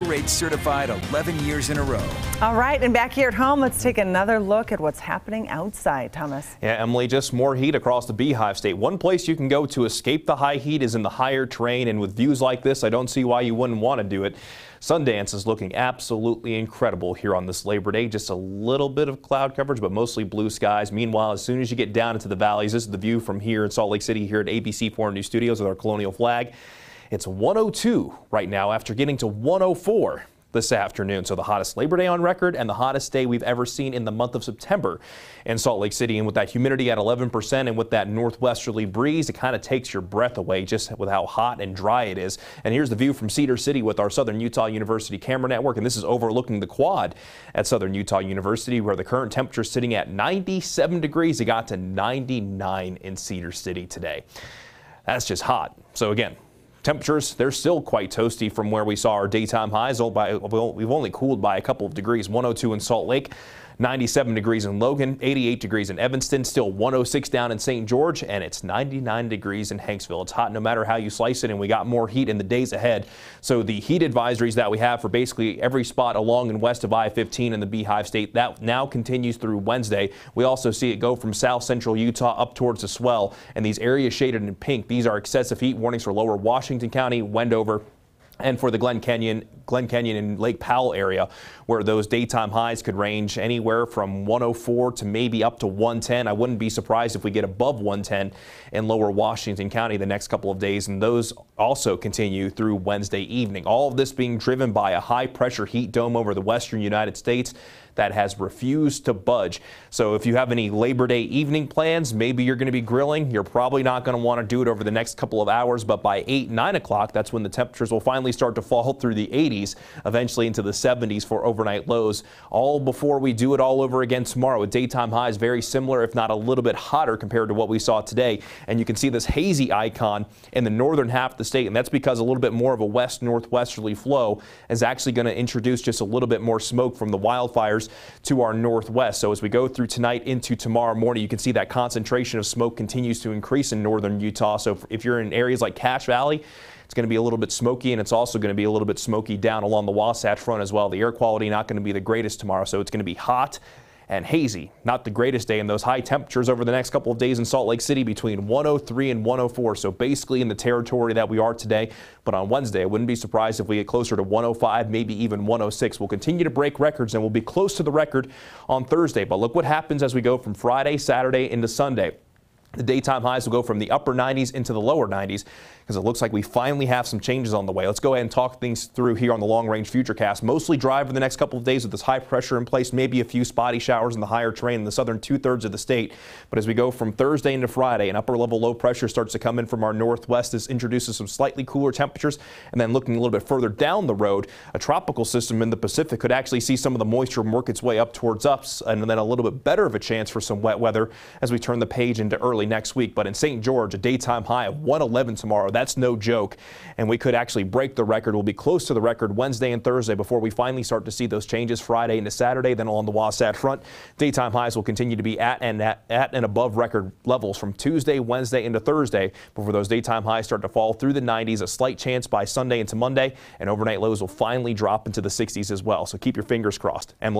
Rate certified 11 years in a row. All right, and back here at home, let's take another look at what's happening outside. Thomas. Yeah, Emily, just more heat across the Beehive State. One place you can go to escape the high heat is in the higher terrain, and with views like this, I don't see why you wouldn't want to do it. Sundance is looking absolutely incredible here on this Labor Day. Just a little bit of cloud coverage, but mostly blue skies. Meanwhile, as soon as you get down into the valleys, this is the view from here in Salt Lake City here at ABC 4 News Studios with our Colonial flag. It's 102 right now after getting to 104 this afternoon. So the hottest Labor Day on record and the hottest day we've ever seen in the month of September in Salt Lake City. And with that humidity at 11% and with that northwesterly breeze, it kind of takes your breath away just with how hot and dry it is. And here's the view from Cedar City with our Southern Utah University camera network. And this is overlooking the quad at Southern Utah University, where the current temperature is sitting at 97 degrees. It got to 99 in Cedar City today. That's just hot. So again, temperatures, they're still quite toasty from where we saw our daytime highs. We've only cooled by a couple of degrees. 102 in Salt Lake, 97 degrees in Logan, 88 degrees in Evanston, still 106 down in St. George, and it's 99 degrees in Hanksville. It's hot no matter how you slice it, and we got more heat in the days ahead. So the heat advisories that we have for basically every spot along and west of I-15 in the Beehive State, that now continues through Wednesday. We also see it go from south central Utah up towards the Swell, and these areas shaded in pink, these are excessive heat warnings for lower Washington County, Wendover, and for the Glen Canyon and Lake Powell area, where those daytime highs could range anywhere from 104 to maybe up to 110. I wouldn't be surprised if we get above 110 in lower Washington County the next couple of days, and those also continue through Wednesday evening. All of this being driven by a high pressure heat dome over the western United States that has refused to budge. So if you have any Labor Day evening plans, maybe you're going to be grilling. You're probably not going to want to do it over the next couple of hours, but by 8, 9 o'clock, that's when the temperatures will finally start to fall through the 80s, eventually into the 70s for overnight lows, all before we do it all over again tomorrow with daytime highs very similar, if not a little bit hotter compared to what we saw today. And you can see this hazy icon in the northern half of the state, and that's because a little bit more of a west-northwesterly flow is actually going to introduce just a little bit more smoke from the wildfires to our northwest. So as we go through tonight into tomorrow morning, you can see that concentration of smoke continues to increase in northern Utah. So if you're in areas like Cache Valley, it's going to be a little bit smoky, and it's also going to be a little bit smoky down along the Wasatch Front as well. The air quality not going to be the greatest tomorrow, so it's going to be hot and hazy. Not the greatest day, and those high temperatures over the next couple of days in Salt Lake City between 103 and 104. So basically in the territory that we are today. But on Wednesday, I wouldn't be surprised if we get closer to 105, maybe even 106. We'll continue to break records, and we'll be close to the record on Thursday. But look what happens as we go from Friday, Saturday into Sunday. The daytime highs will go from the upper 90s into the lower 90s because it looks like we finally have some changes on the way. Let's go ahead and talk things through here on the long-range futurecast. Mostly dry for the next couple of days with this high pressure in place, maybe a few spotty showers in the higher terrain in the southern two-thirds of the state. But as we go from Thursday into Friday, an upper-level low pressure starts to come in from our northwest. This introduces some slightly cooler temperatures. And then looking a little bit further down the road, a tropical system in the Pacific could actually see some of the moisture work its way up towards us, and then a little bit better of a chance for some wet weather as we turn the page into early next week. But in St. George, a daytime high of 111 tomorrow. That's no joke. And we could actually break the record. We'll be close to the record Wednesday and Thursday before we finally start to see those changes Friday into Saturday. Then along the Wasatch Front, daytime highs will continue to be at and above record levels from Tuesday, Wednesday into Thursday before those daytime highs start to fall through the 90s. A slight chance by Sunday into Monday, and overnight lows will finally drop into the 60s as well. So keep your fingers crossed. Emily.